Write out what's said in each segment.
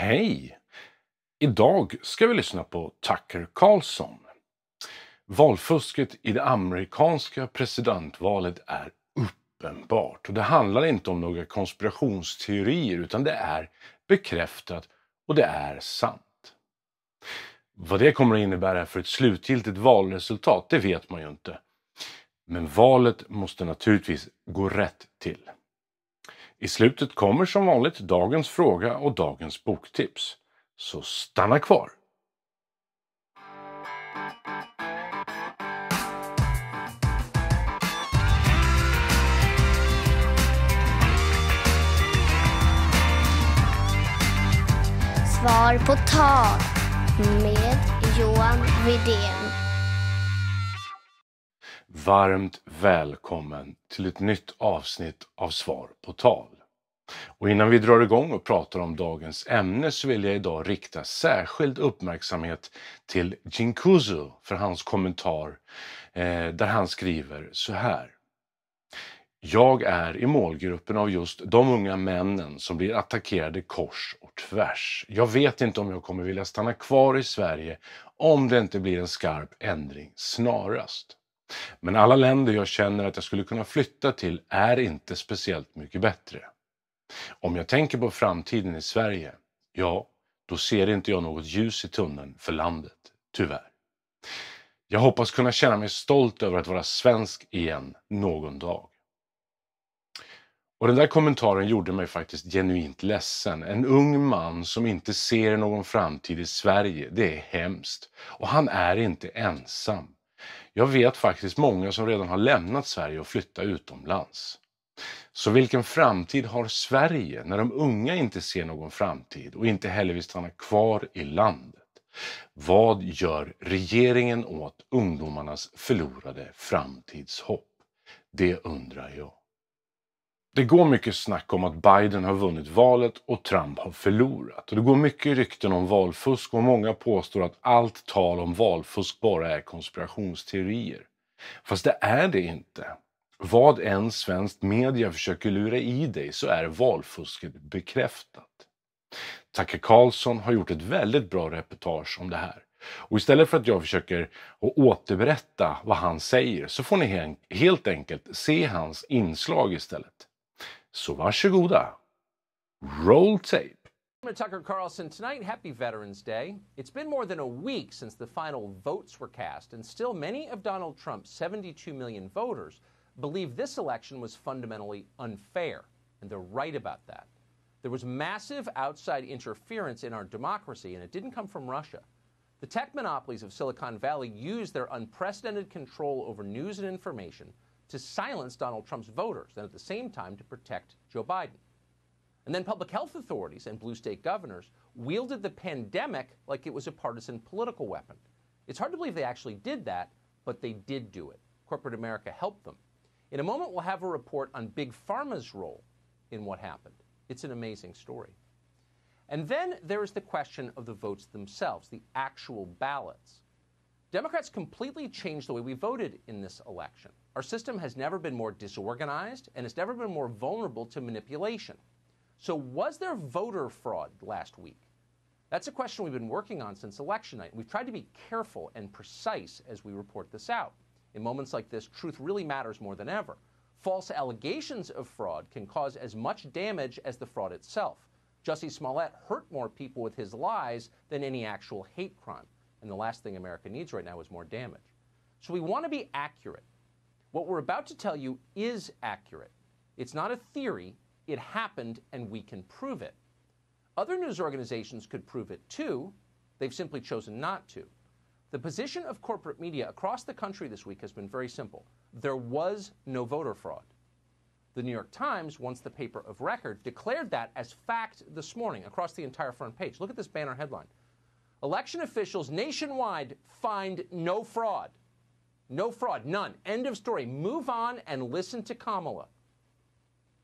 Hej! Idag ska vi lyssna på Tucker Carlson. Valfusket i det amerikanska presidentvalet är uppenbart. Och det handlar inte om några konspirationsteorier utan det är bekräftat och det är sant. Vad det kommer att innebära för ett slutgiltigt valresultat, det vet man ju inte. Men valet måste naturligtvis gå rätt till. I slutet kommer som vanligt dagens fråga och dagens boktips. Så stanna kvar! Svar på tal med Johan Widén. Varmt välkommen till ett nytt avsnitt av Svar på tal. Och innan vi drar igång och pratar om dagens ämne så vill jag idag rikta särskild uppmärksamhet till Jinkuzu för hans kommentar där han skriver så här. Jag är i målgruppen av just de unga männen som blir attackerade kors och tvärs. Jag vet inte om jag kommer vilja stanna kvar i Sverige om det inte blir en skarp ändring snarast. Men alla länder jag känner att jag skulle kunna flytta till är inte speciellt mycket bättre. Om jag tänker på framtiden i Sverige, ja, då ser inte jag något ljus i tunneln för landet, tyvärr. Jag hoppas kunna känna mig stolt över att vara svensk igen någon dag. Och den där kommentaren gjorde mig faktiskt genuint ledsen. En ung man som inte ser någon framtid i Sverige, det är hemskt. Och han är inte ensam. Jag vet faktiskt många som redan har lämnat Sverige och flyttat utomlands. Så vilken framtid har Sverige när de unga inte ser någon framtid och inte heller vill stanna kvar i landet? Vad gör regeringen åt ungdomarnas förlorade framtidshopp? Det undrar jag. Det går mycket snack om att Widén har vunnit valet och Trump har förlorat. Och det går mycket rykten om valfusk och många påstår att allt tal om valfusk bara är konspirationsteorier. Fast det är det inte. Vad än svenskt media försöker lura i dig så är valfusket bekräftat. Tucker Carlson har gjort ett väldigt bra reportage om det här. Och istället för att jag försöker att återberätta vad han säger så får ni helt enkelt se hans inslag istället. Så varsågoda. Roll tape. Tucker Carlson, tonight, happy Veterans Day. It's been more than a week since the final votes were cast, and still many of Donald Trump's 72 million voters believe this election was fundamentally unfair, and they're right about that. There was massive outside interference in our democracy, and it didn't come from Russia. The tech monopolies of Silicon Valley used their unprecedented control over news and information to silence Donald Trump's voters and at the same time to protect Joe Biden. And then public health authorities and blue state governors wielded the pandemic like it was a partisan political weapon. It's hard to believe they actually did that, but they did do it. Corporate America helped them. In a moment, we'll have a report on Big Pharma's role in what happened. It's an amazing story. And then there is the question of the votes themselves, the actual ballots. Democrats completely changed the way we voted in this election. Our system has never been more disorganized, and it's never been more vulnerable to manipulation. So was there voter fraud last week? That's a question we've been working on since election night. We've tried to be careful and precise as we report this out. In moments like this, truth really matters more than ever. False allegations of fraud can cause as much damage as the fraud itself. Jussie Smollett hurt more people with his lies than any actual hate crime. And the last thing America needs right now is more damage. So we want to be accurate. What we're about to tell you is accurate. It's not a theory. It happened, and we can prove it. Other news organizations could prove it too. They've simply chosen not to. The position of corporate media across the country this week has been very simple. There was no voter fraud. The New York Times, once the paper of record, declared that as fact this morning across the entire front page. Look at this banner headline. Election officials nationwide find no fraud. No fraud, none. End of story. Move on and listen to Kamala.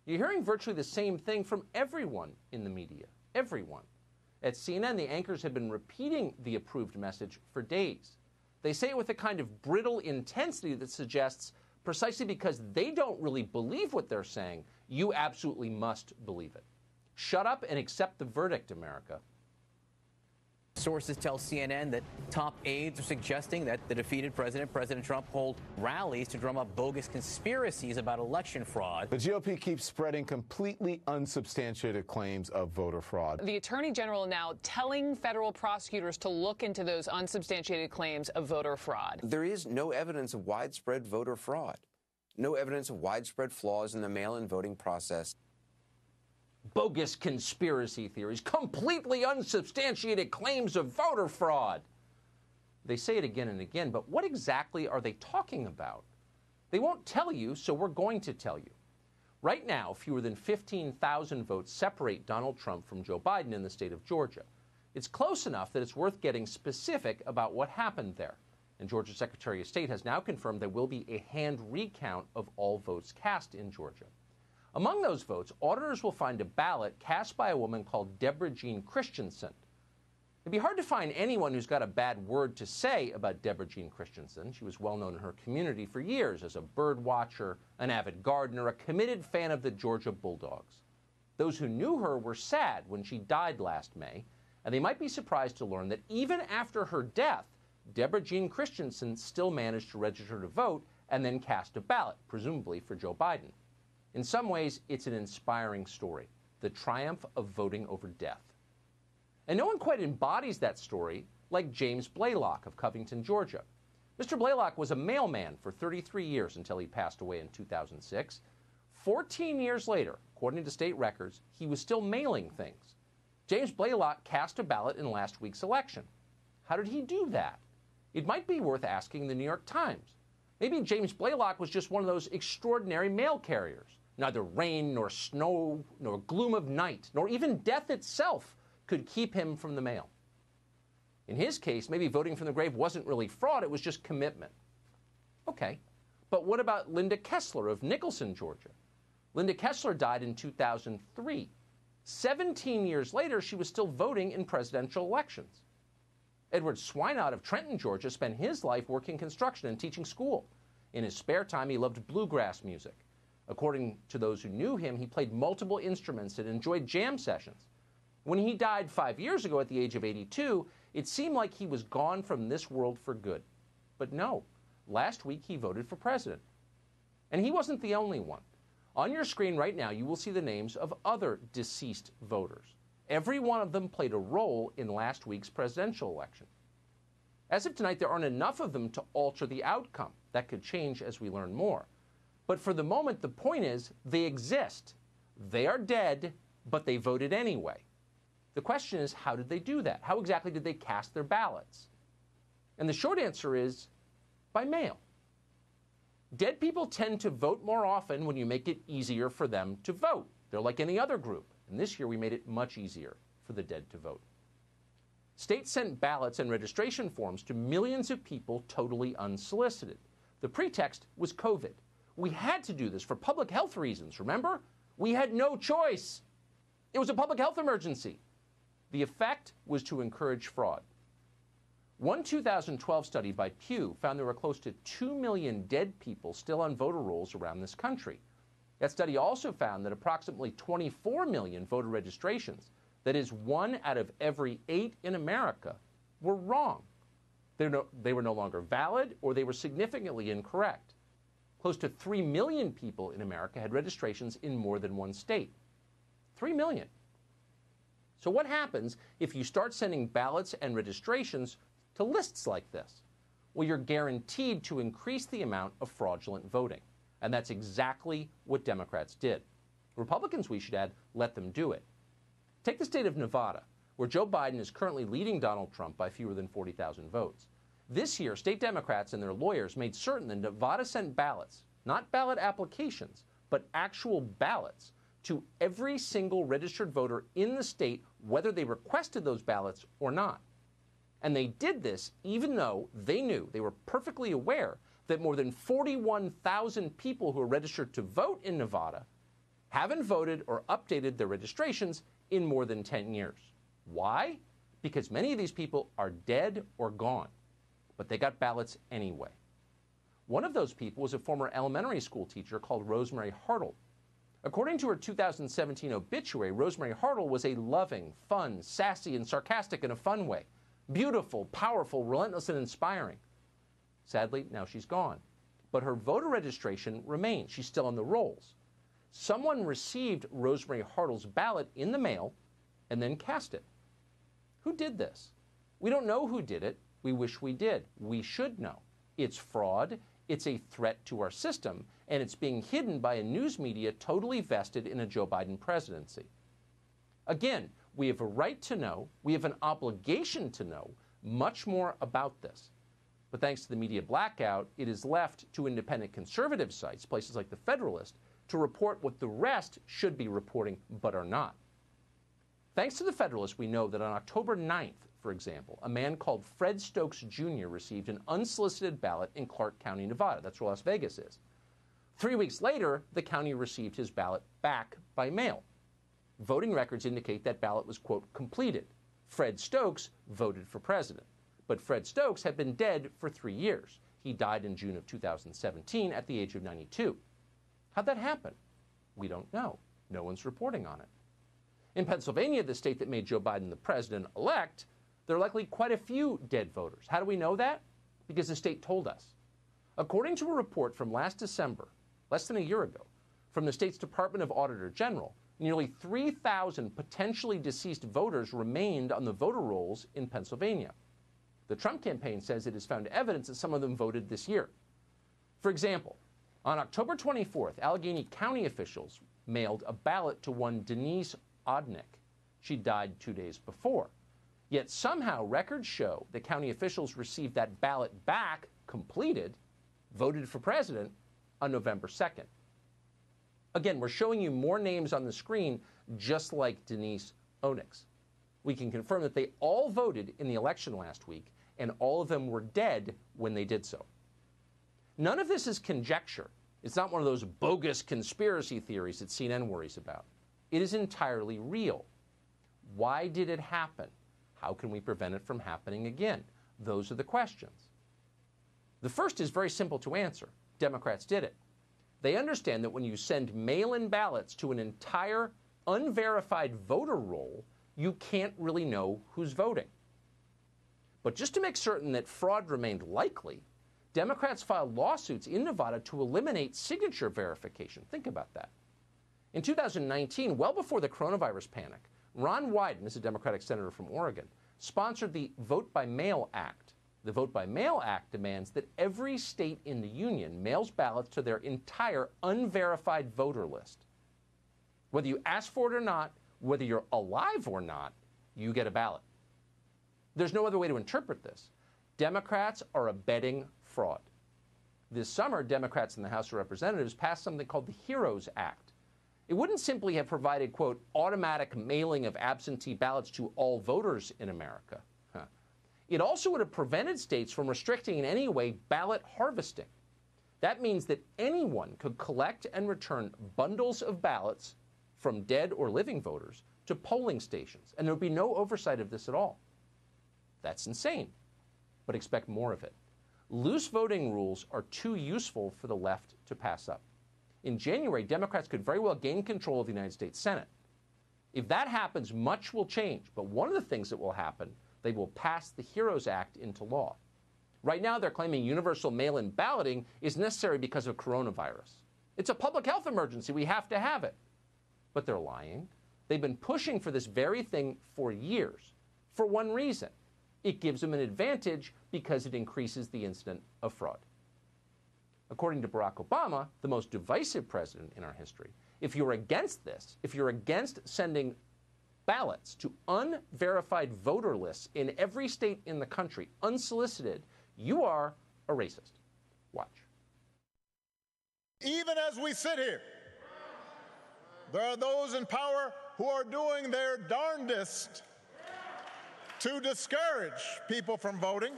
You're hearing virtually the same thing from everyone in the media. Everyone. At CNN, the anchors have been repeating the approved message for days. They say it with a kind of brittle intensity that suggests precisely because they don't really believe what they're saying, you absolutely must believe it. Shut up and accept the verdict, America. Sources tell CNN that top aides are suggesting that the defeated President Trump, hold rallies to drum up bogus conspiracies about election fraud. The GOP keeps spreading completely unsubstantiated claims of voter fraud. The Attorney General now telling federal prosecutors to look into those unsubstantiated claims of voter fraud. There is no evidence of widespread voter fraud, no evidence of widespread flaws in the mail-in voting process. Bogus conspiracy theories, completely unsubstantiated claims of voter fraud. They say it again and again, but what exactly are they talking about? They won't tell you, so we're going to tell you. Right now, fewer than 15,000 votes separate Donald Trump from Joe Biden in the state of Georgia. It's close enough that it's worth getting specific about what happened there. And Georgia's Secretary of State has now confirmed there will be a hand recount of all votes cast in Georgia. Among those votes, auditors will find a ballot cast by a woman called Deborah Jean Christensen. It'd be hard to find anyone who's got a bad word to say about Deborah Jean Christensen. She was well known in her community for years as a bird watcher, an avid gardener, a committed fan of the Georgia Bulldogs. Those who knew her were sad when she died last May, and they might be surprised to learn that even after her death, Deborah Jean Christensen still managed to register to vote and then cast a ballot, presumably for Joe Biden. In some ways, it's an inspiring story, the triumph of voting over death. And no one quite embodies that story like James Blaylock of Covington, Georgia. Mr. Blaylock was a mailman for 33 years until he passed away in 2006. 14 years later, according to state records, he was still mailing things. James Blaylock cast a ballot in last week's election. How did he do that? It might be worth asking the New York Times. Maybe James Blaylock was just one of those extraordinary mail carriers. Neither rain, nor snow, nor gloom of night, nor even death itself could keep him from the mail. In his case, maybe voting from the grave wasn't really fraud, it was just commitment. Okay, but what about Linda Kessler of Nicholson, Georgia? Linda Kessler died in 2003. 17 years later, she was still voting in presidential elections. Edward Swinott of Trenton, Georgia, spent his life working construction and teaching school. In his spare time, he loved bluegrass music. According to those who knew him, he played multiple instruments and enjoyed jam sessions. When he died 5 years ago at the age of 82, it seemed like he was gone from this world for good. But no, last week he voted for president. And he wasn't the only one. On your screen right now, you will see the names of other deceased voters. Every one of them played a role in last week's presidential election. As of tonight, there aren't enough of them to alter the outcome. That could change as we learn more. But for the moment, the point is, they exist. They are dead, but they voted anyway. The question is, how did they do that? How exactly did they cast their ballots? And the short answer is, by mail. Dead people tend to vote more often when you make it easier for them to vote. They're like any other group. And this year, we made it much easier for the dead to vote. States sent ballots and registration forms to millions of people totally unsolicited. The pretext was COVID. We had to do this for public health reasons, remember? We had no choice. It was a public health emergency. The effect was to encourage fraud. One 2012 study by Pew found there were close to 2 million dead people still on voter rolls around this country. That study also found that approximately 24 million voter registrations, that is 1 out of every 8 in America, were wrong. They were no longer valid, or they were significantly incorrect. Close to 3 million people in America had registrations in more than one state. 3 million. So what happens if you start sending ballots and registrations to lists like this? Well, you're guaranteed to increase the amount of fraudulent voting. And that's exactly what Democrats did. Republicans, we should add, let them do it. Take the state of Nevada, where Joe Biden is currently leading Donald Trump by fewer than 40,000 votes. This year, state Democrats and their lawyers made certain that Nevada sent ballots, not ballot applications, but actual ballots, to every single registered voter in the state, whether they requested those ballots or not. And they did this even though they knew, they were perfectly aware, that more than 41,000 people who are registered to vote in Nevada haven't voted or updated their registrations in more than 10 years. Why? Because many of these people are dead or gone, but they got ballots anyway. One of those people was a former elementary school teacher called Rosemary Hartle. According to her 2017 obituary, Rosemary Hartle was a loving, fun, sassy, and sarcastic in a fun way. Beautiful, powerful, relentless, and inspiring. Sadly, now she's gone. But her voter registration remains. She's still on the rolls. Someone received Rosemary Hartle's ballot in the mail and then cast it. Who did this? We don't know who did it. We wish we did. We should know. It's fraud. It's a threat to our system, and it's being hidden by a news media totally vested in a Joe Biden presidency. Again, we have a right to know, we have an obligation to know much more about this. But thanks to the media blackout, it is left to independent conservative sites, places like The Federalist, to report what the rest should be reporting but are not. Thanks to The Federalist, we know that on October 9th, for example, a man called Fred Stokes Jr. received an unsolicited ballot in Clark County, Nevada. That's where Las Vegas is. 3 weeks later, the county received his ballot back by mail. Voting records indicate that ballot was, quote, completed. Fred Stokes voted for president. But Fred Stokes had been dead for 3 years. He died in June of 2017 at the age of 92. How'd that happen? We don't know. No one's reporting on it. In Pennsylvania, the state that made Joe Biden the president-elect, there are likely quite a few dead voters. How do we know that? Because the state told us. According to a report from last December, less than a year ago, from the state's Department of Auditor General, nearly 3,000 potentially deceased voters remained on the voter rolls in Pennsylvania. The Trump campaign says it has found evidence that some of them voted this year. For example, on October 24th, Allegheny County officials mailed a ballot to one Denise Odnick. She died 2 days before. Yet somehow records show that county officials received that ballot back, completed, voted for president, on November 2nd. Again, we're showing you more names on the screen just like Denise Odnick's. We can confirm that they all voted in the election last week, and all of them were dead when they did so. None of this is conjecture. It's not one of those bogus conspiracy theories that CNN worries about. It is entirely real. Why did it happen? How can we prevent it from happening again? Those are the questions. The first is very simple to answer. Democrats did it. They understand that when you send mail-in ballots to an entire unverified voter roll, you can't really know who's voting. But just to make certain that fraud remained likely, Democrats filed lawsuits in Nevada to eliminate signature verification. Think about that. In 2019, well before the coronavirus panic, Ron Wyden, this is a Democratic senator from Oregon, sponsored the Vote by Mail Act. The Vote by Mail Act demands that every state in the union mails ballots to their entire unverified voter list. Whether you ask for it or not, whether you're alive or not, you get a ballot. There's no other way to interpret this. Democrats are abetting fraud. This summer, Democrats in the House of Representatives passed something called the HEROES Act. It wouldn't simply have provided, quote, automatic mailing of absentee ballots to all voters in America. It also would have prevented states from restricting in any way ballot harvesting. That means that anyone could collect and return bundles of ballots from dead or living voters to polling stations, and there would be no oversight of this at all. That's insane, but expect more of it. Loose voting rules are too useful for the left to pass up. In January, Democrats could very well gain control of the United States Senate. If that happens, much will change, but one of the things that will happen, they will pass the HEROES Act into law. Right now, they're claiming universal mail-in balloting is necessary because of coronavirus. It's a public health emergency. We have to have it. But they're lying. They've been pushing for this very thing for years, for one reason. It gives them an advantage because it increases the incidence of fraud. According to Barack Obama, the most divisive president in our history, if you're against this, if you're against sending ballots to unverified voter lists in every state in the country, unsolicited, you are a racist. Watch. Even as we sit here, there are those in power who are doing their darndest to discourage people from voting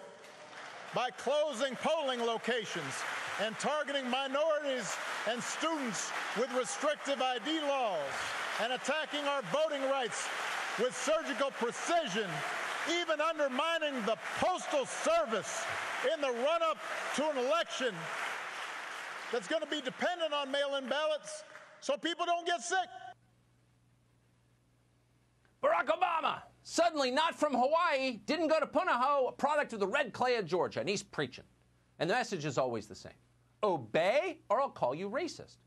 by closing polling locations and targeting minorities and students with restrictive ID laws and attacking our voting rights with surgical precision, even undermining the Postal Service in the run-up to an election that's going to be dependent on mail-in ballots so people don't get sick. Barack Obama, Suddenly, not from Hawaii, didn't go to Punahou, a product of the red clay of Georgia, and he's preaching. And the message is always the same. Obey or I'll call you racist.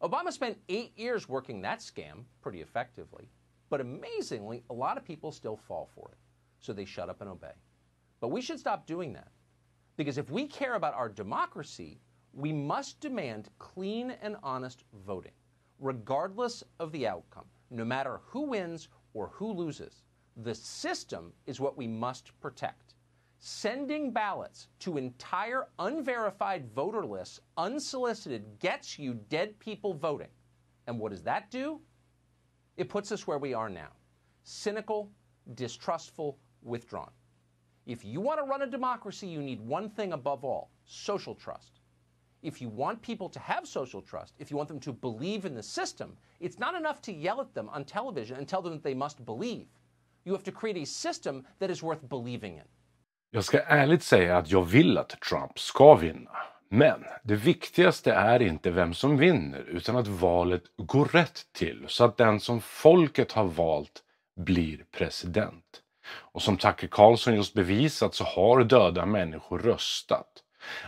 Obama spent 8 years working that scam pretty effectively, but amazingly, a lot of people still fall for it. So they shut up and obey. But we should stop doing that. Because if we care about our democracy, we must demand clean and honest voting, regardless of the outcome, no matter who wins or who loses. The system is what we must protect. Sending ballots to entire unverified voter lists, unsolicited, gets you dead people voting. And what does that do? It puts us where we are now. Cynical, distrustful, withdrawn. If you want to run a democracy, you need one thing above all: social trust. If you want people to have social trust, if you want them to believe in the system, it's not enough to yell at them on television and tell them that they must believe. You have to create a system that is worth believing in. Jag ska ärligt säga att jag vill att Trump ska vinna. Men det viktigaste är inte vem som vinner, utan att valet går rätt till så att den som folket har valt blir president. Och som Tucker Carlson just bevisat så har döda människor röstat.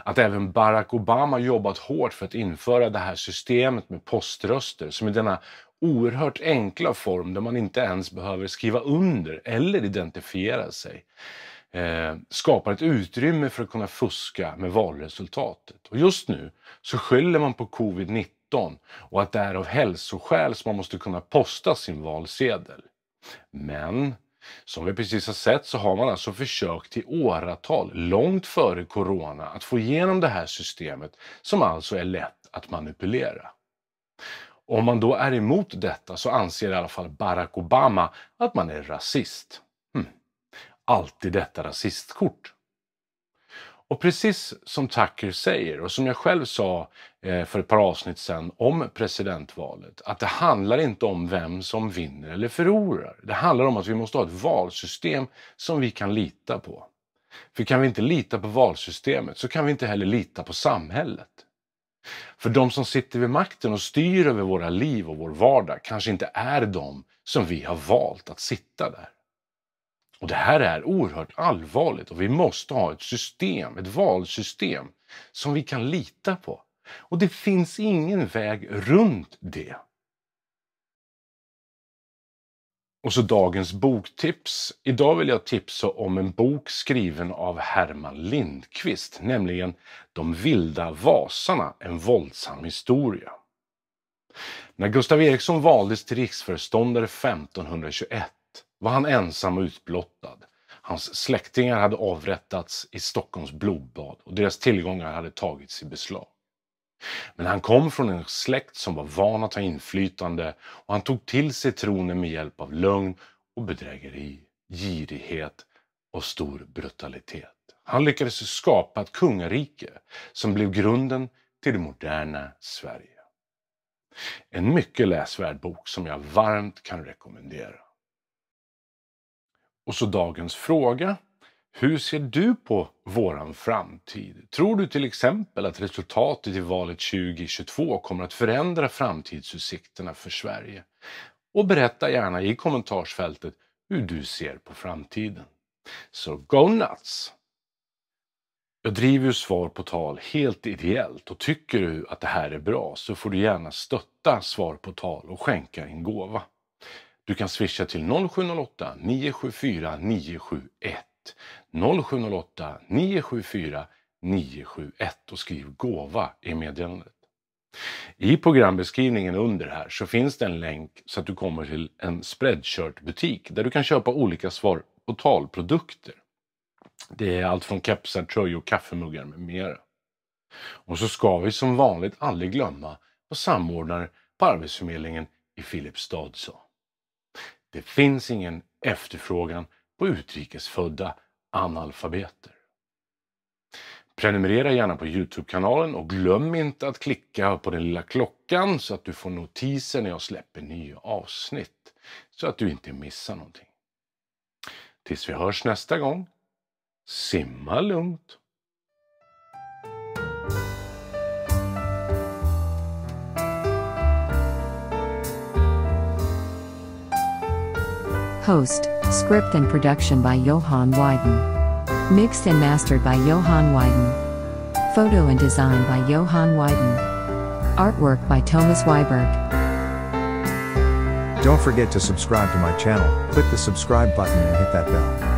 Att även Barack Obama jobbat hårt för att införa det här systemet med poströster som i denna oerhört enkla form där man inte ens behöver skriva under eller identifiera sig. Skapar ett utrymme för att kunna fuska med valresultatet. Och just nu så skyller man på covid-19 och att det är av hälsoskäl som man måste kunna posta sin valsedel. Men som vi precis har sett så har man alltså försökt i åratal, långt före corona, att få igenom det här systemet som alltså är lätt att manipulera. Om man då är emot detta så anser i alla fall Barack Obama att man är rasist. Alltid detta rasistkort. Och precis som Tucker säger och som jag själv sa för ett par avsnitt sedan om presidentvalet, att det handlar inte om vem som vinner eller förlorar. Det handlar om att vi måste ha ett valsystem som vi kan lita på. För kan vi inte lita på valsystemet så kan vi inte heller lita på samhället. För de som sitter vid makten och styr över våra liv och vår vardag kanske inte är de som vi har valt att sitta där. Och det här är oerhört allvarligt och vi måste ha ett system, ett valsystem som vi kan lita på. Och det finns ingen väg runt det. Och så dagens boktips. Idag vill jag tipsa om en bok skriven av Herman Lindqvist, nämligen De vilda vasarna, en våldsam historia. När Gustav Eriksson valdes till riksföreståndare 1521 var han ensam och utblottad. Hans släktingar hade avrättats i Stockholms blodbad och deras tillgångar hade tagits i beslag. Men han kom från en släkt som var van att ha inflytande och han tog till sig tronen med hjälp av lögn och bedrägeri, girighet och stor brutalitet. Han lyckades skapa ett kungarike som blev grunden till det moderna Sverige. En mycket läsvärd bok som jag varmt kan rekommendera. Och så dagens fråga. Hur ser du på våran framtid? Tror du till exempel att resultatet i valet 2022 kommer att förändra framtidsutsikterna för Sverige? Och berätta gärna i kommentarsfältet hur du ser på framtiden. Så go nuts! Jag driver ju Svar på tal helt ideellt och tycker du att det här är bra så får du gärna stötta Svar på tal och skänka en gåva. Du kan swisha till 0708 974 971. 0708 974 971 och skriv gåva i meddelandet. I programbeskrivningen under här så finns det en länk så att du kommer till en spreadshirt-butik där du kan köpa olika Svar på tal-produkter. Det är allt från kepsar, tröjor, kaffemuggar med mera. Och så ska vi som vanligt aldrig glömma vad samordnare på Arbetsförmedlingen i Filipstad sa. Det finns ingen efterfrågan på utrikesfödda analfabeter. Prenumerera gärna på YouTube-kanalen och glöm inte att klicka på den lilla klockan så att du får notiser när jag släpper nya avsnitt. Så att du inte missar någonting. Tills vi hörs nästa gång. Simma lugnt. Host, script and production by Johan Wide. Mixed and mastered by Johan Wide. Photo and design by Johan Wide. Artwork by Thomas Weiberg. Don't forget to subscribe to my channel, click the subscribe button and hit that bell.